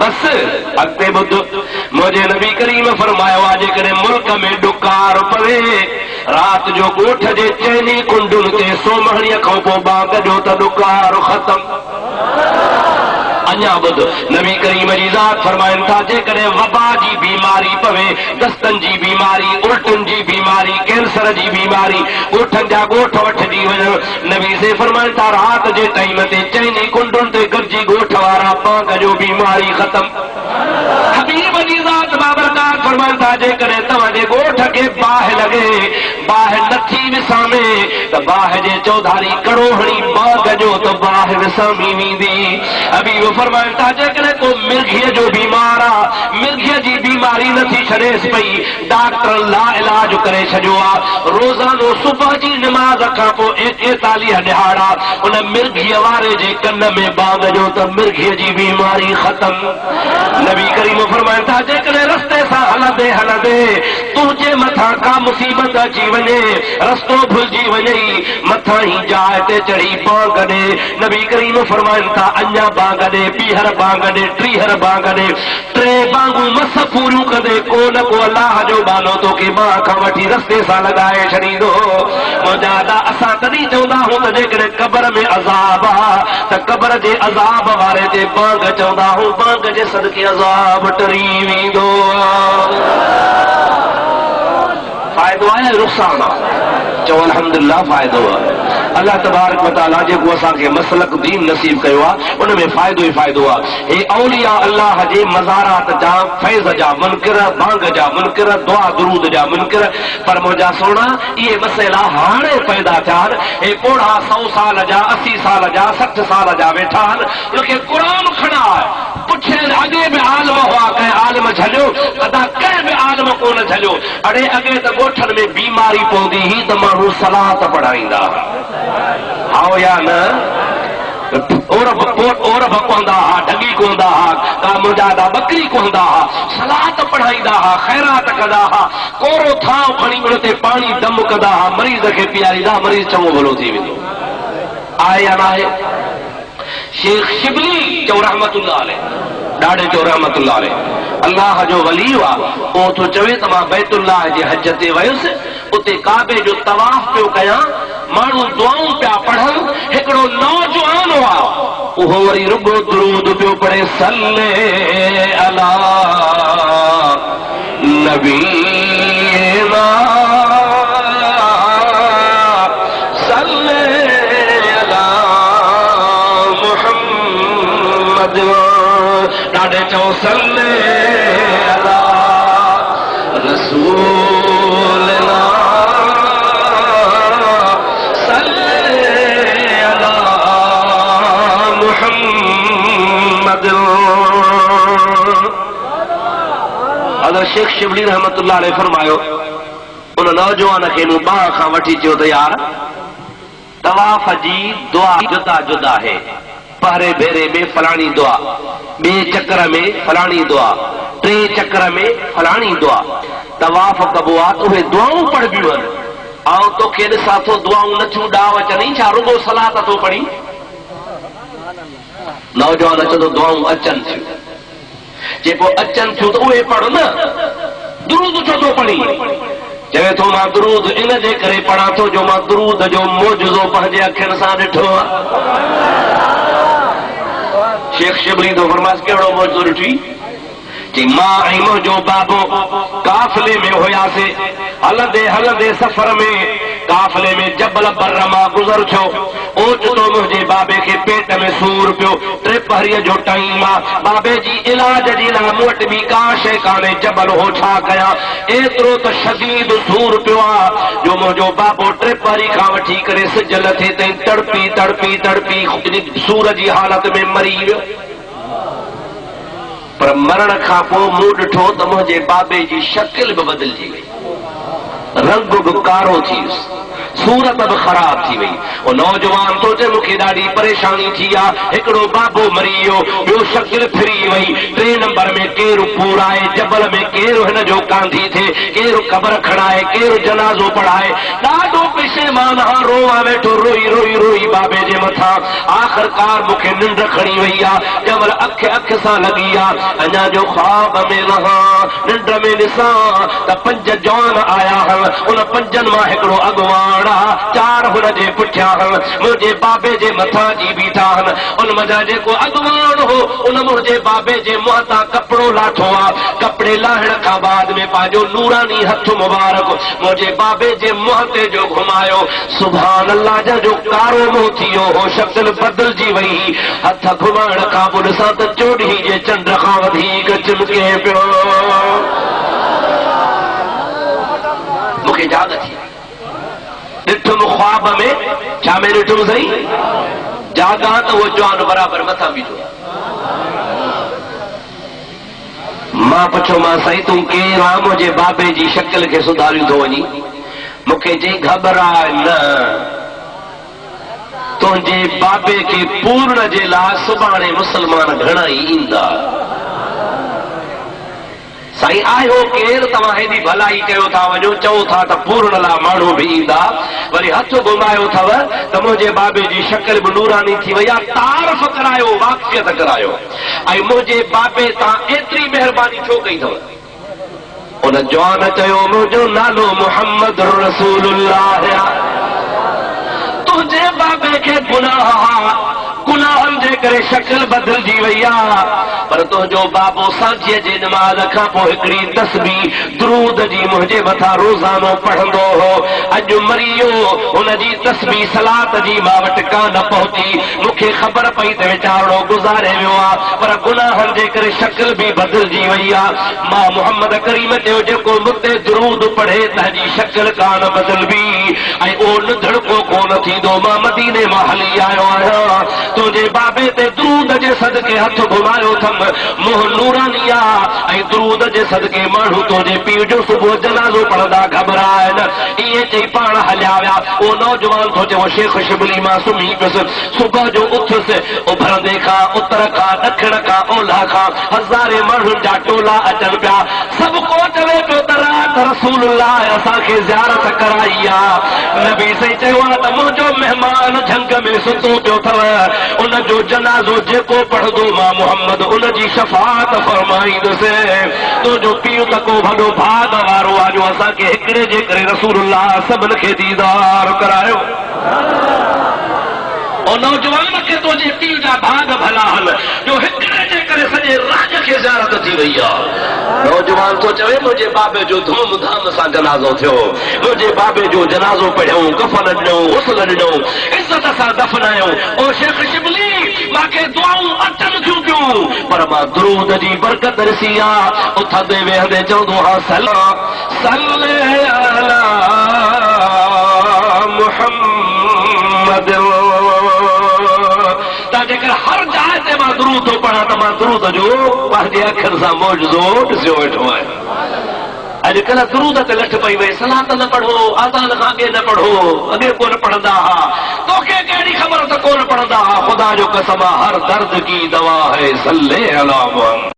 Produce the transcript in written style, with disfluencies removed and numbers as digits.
बस अॻिते ॿुध मुंहिंजे नबी करीम फरमायो आहे जेकॾहिं मुल्क में डुकार पवे रात जो ॻोठ जे चइनी कुंडुनि ते सोमहणीअ खां पोइ बाग जो त डुकार ख़त्म। अञा ॿुध नबी करीम जी ज़ात फरमाइनि था जेकॾहिं वबा जी बीमारी पवे दस्तनि जी बीमारी उल्टुनि जी बीमारी कैंसर जी बीमारी ॻोठनि जा ॻोठ वठिजी वञनि नबी से फरमाइनि था रात जे टाइम ते चइनी कुंडुनि ते गॾिजी ॻोठ वारा बाग जो बीमारी ख़त्म। हबीब जी ज़ात बाबरकार फरमाइनि था जेकॾहिं तव्हांजे ॻोठ खे बाहि लॻे बाहि नथी विसामे त बाहि जे चौधारी कड़ो हणी बाग जो त बाहि विसामी वेंदी। हबीब फरमाइनि था जेकॾहिं को मिर्गीअ जो बीमार आहे मिर्गीअ जी बीमारी नथी छॾेसि पई डॉक्टर ला इलाज करे छॾियो आहे रोज़ानो सुबुह जी निमाज़ खां पोइ 41 ॾिहाड़ा उन मिर्गीअ वारे जे कन में बाग जो त मिर्गीअ जी बीमारी ख़त्म। नबी करीम फरमाइनि था जेकॾहिं रस्ते सां हलंदे हलंदे तुंहिंजे मथां का मुसीबत अची वञे रस्तो भुलिजी वञे मथां ई जाइ ते चढ़ी बांग ॾे नबी करीम फरमाइनि था अञा बांग ॾे ॿीहर बांग ॾे टीहर बांग ॾे टे बांगूं मस पूरियूं कंदे को न को अलाह जो बानो तोखे बांह खां वठी रस्ते सां लॻाए छॾींदो। मुंहिंजा असां तॾहिं चवंदा आहियूं त जेकॾहिं क़बर में अज़ाब आहे त क़बर जे अज़ाब वारे ते बांग चवंदा आहियूं बांग जे सदके अज़ाब टरी वेंदो। फ़ाइदो आहे नुक़सान आहे चओ अल्हम्दुलिल्लाह फ़ाइदो आहे। अल्लाह तबारक व तआला जेको असांखे मसलक दीन नसीब कयो आहे उन में फ़ाइदो ई फ़ाइदो आहे। हे औलिया अल्लाह जे मज़ारात जा फैज़ जा मुनकिर बांग जा मुनकिर दुआ दुरूद जा मुनकिर पर मुंहिंजा सोना इहे मसइला हाणे पैदा थिया आहिनि। हे पोढ़ा 100 साल जा 80 साल जा 60 साल जा वेठा आहिनि उनखे क़ुरान खणा पुछे अॻे बि आलम हुआ कंहिं आलम झलियो अदा कंहिं बि आलम कोन झलियो अड़े अॻे त ॻोठनि में बीमारी पवंदी हुई त माण्हू सलात पढ़ाईंदा आओ या न ओरभ कोंदा हा ढगी कोंदा हा का मुजादा बकरी कोंदा हा सलात पढ़ाईंदा हा खैरात कंदा हा कोरो थाव खणी उन ते पाणी दम कंदा हा मरीज़ खे पीआरींदा मरीज़ चङो भलो थी वेंदो आहे या न आहे। शेख शिबली चओ रहमतुल्लाह अलैह ॾाढे चओ रहमतुल्लाह अलैह अल्लाह जो वली आहे उहो थो चवे त मां बैतुल्लाह जे हज ते वयुसि उते काबे जो तवाफ़ पियो कयां माण्हू दुआऊं पिया पढ़नि हिकिड़ो नौजवान हुआ उहो वरी रुगो दुरूद पियो पढ़े सल्ले अला नबीना ॾाढे चओ सल्ले अला रसूलना सल्ले अला मुहम्मद। हज़रत शेख शिबली रहमतुल्लाह अलैह फरमायो उन नौजवान खे मूं बाह खां वठी चयो त यार तवाफ़ जी दुआ जुदा जुदा है पहरे भेरे में फलानी दुआ बे चक्कर में फलानी दुआ टे चक्कर में फलानी दुआ तवाफ़ कबो आहे त उहे दुआऊं पढ़बियूं आहिनि ऐं तोखे ॾिसां थो दुआऊं नथियूं ॾाव अचनि छा रुगो सलात थो पढ़ी नौजवान चवंदो दुआऊं अचनि थियूं जेको अचनि थियूं त उहे पढ़ न दुरूद छो थो पढ़ी चवे थो मां दुरूद इन जे करे पढ़ां थो जो मां दुरूद जो मोजज़ो पंहिंजे अखियुनि सां ॾिठो आहे। शेख शिबली तो फरमास कहिड़ो मौजूद ॾिठी कि मां ऐं मुंहिंजो बाबो काफ़िले में हुयासीं हलंदे हलंदे सफ़र में काफ़िले में जबल बर मां गुज़र थियो ओचितो मुंहिंजे बाबे खे पेट में सूर पियो टे पहरीअ जो टाइम आहे बाबे जी इलाज जी लाइ मूं वटि ॿी का शइ कान्हे जबल हो छा कयां एतिरो त शदीद सूर पियो आहे जो मुंहिंजो बाबो टे पहरी खां वठी करे सिज लथे ताईं तड़पी तड़पी तड़पी सूर जी हालत में मरी वियो पर मरण खां पोइ मूं ॾिठो त मुंहिंजे बाबे जी शकिल बि बदिलजी वई रंग बि कारो थी सूरत बि ख़राब थी वई। वो नौजवान तो चए मूंखे ॾाढी परेशानी थी आहे, हिकिड़ो बाबो मरी वियो, ॿियो शकिल फिरी वई, 3 नंबर में केरु पूराए, जबल में केरु हिन जो कांधी थिए, केरु क़बर खणाए, केरु जनाज़ो पढ़ाए। ॾाढो पेशेमान हा, रोवा वेठो, रोई रोई रोई बाबे जे मथां। आख़िरकार मूंखे निंड खणी वई आहे, जबल अख सां लॻी आहे। अञा जो ख्वाब में लहा, निंड में ॾिसां त 5 जवान आया हल, उन 5 मां हिकिड़ो अॻुवान आहे, 4 हुन जे पुठियां हल, मुंहिंजे बाबे जे मथां जी बीठा आहिनि। उन मज़ा जेको अॻुवान हो, उन मुंहिंजे बाबे जे मुंहं तां कपिड़ो लाथो आहे। कपिड़े लाहिण खां बाद में पंहिंजो नूरानी हथ मुबारक मुंहिंजे बाबे जे मुंहं ते जो घुमायो। सुभान अल्लाह, जो कारो मुंहुं थी वियो हो, शक्ल बदिलजी वई। हथ घुमाइण खां पोइ ॾिसां त चोॾही जे चंड खां वधीक चिमके पियो। मूंखे यादि थी ॾिठुम ख्वाब में, छा में ॾिठुम सही, जागा त उहो जवान बराबरि मथां बीठो। मां पुछो, मां साईं तूं केरु आहे? मुंहिंजे बाबे जी शकिल खे सुधारियो थो वञी। मूंखे चई घबराए न, तुंहिंजे बाबे खे पूर्ण जे लाइ सुभाणे मुसलमान घणा ई ईंदा। साईं आयो केरु? तव्हां हेॾी भलाई कयो था, वञो चओ था त पूर्ण लाइ माण्हू बि ईंदा। वरी हथ घुमायो अथव त मुंहिंजे बाबे जी शकिल बि नूरानी थी वई आहे। तारफ़ करायो, वाक़फ़ियत करायो। ऐं मुंहिंजे बाबे तां एतिरी महिरबानी छो कई अथव? उन जवान चयो, मुंहिंजो नालो मुहम्मद रसूलुल्लाह। तुंहिंजे बाबे खे गुनाहनि जे करे शकिल बदिलजी वई आहे, पर तुंहिंजो बाबो सांझीअ जे नमाज़ खां पोइ हिकिड़ी तस्बीह दुरूद जी मुंहिंजे मथां रोज़ानो पढ़ंदो हो। अॼु मरी वियो, हुनजी तस्बीह सलात जी मां वटि कान पहुची। मूंखे ख़बर पई त वीचारो गुज़ारे वियो आहे, पर गुनाहनि जे करे शकिल बि बदिलजी वई आहे। मां मोहम्मद करीम चयो, जेको मुते दुरूद पढ़े तंहिंजी शकिल कान बदिलबी ऐं उहो निधड़को कोन थींदो। मां मदीने मां हली आयो आहियां, तुंहिंजे बाबे ते दुरूद जे सदके हथ घुमायो अथमि। मुंहुं नूरानी आहे ऐं दुरूद जे सदके माण्हू तुंहिंजे पीउ जो सुबुह जनाज़ो पढ़ंदा घबराइन। ईअं चई पाण हलिया विया। उहो नौजवान थो चए, शेख शिबली मां सुम्ही पियुसि। सुबुह जो उथुसि, उभरंदे खां उतर खां ॾखिण खां ओलह खां हज़ारे माण्हुनि जा टोला अचनि पिया। सभु को चवे पियो त रात रसूलुल्लाह असांखे ज़ियारत कराई आहे। नबी साईं चयो आहे त मुंहिंजो महिमान झंग में सुतो पियो अथव, उनजो जनाज़ो जेको पढ़ंदो मां मोहम्मद उनजी शफ़ाअत फरमाईंदुसि। तुंहिंजो पीउ त को वॾो भाग वारो आहे जो असांखे हिकिड़े जे करे रसूलुल्लाह सभिनि खे दीदार करायो। और नौजवान खे तुंहिंजे पीउ जा भाग भला हल जो हिकिड़े जे करे सॼे राज खे ज़ियारत थी वई आहे। नौजवान थो चवे, मुंहिंजे बाबे जो धूमधाम सां जनाज़ो थियो, मुंहिंजे बाबे जो जनाज़ो पढ़ियो, कफ़न ॾिनो, गुस्ल ॾिनो, इज़त सां दफ़नायो। ओ शेख शिबली, मूंखे दुआऊं अचनि थियूं पियूं, पर मां दुरूद जी बरकत ॾिसी आहे। उथंदे वेहंदे चवंदो हा, सल्ले अला मुहम्मद। जेकर हर जाइ ते मां दुरूद थो पढ़ां त मां दुरूद जो पंहिंजे अखियुनि सां मौजज़ो ॾिसियो वेठो आहे। अॼुकल्ह दुरूद ते लठ पई वई, सलात न पढ़ो, आज़ान खां अॻे न पढ़ो, अॻे कोन पढ़ंदा हुआ। तोखे कहिड़ी ख़बर त कोन पढ़ंदा हुआ? ख़ुदा जो कसम, हर दर्द की दवा है सल्ले अला मुहम्मद।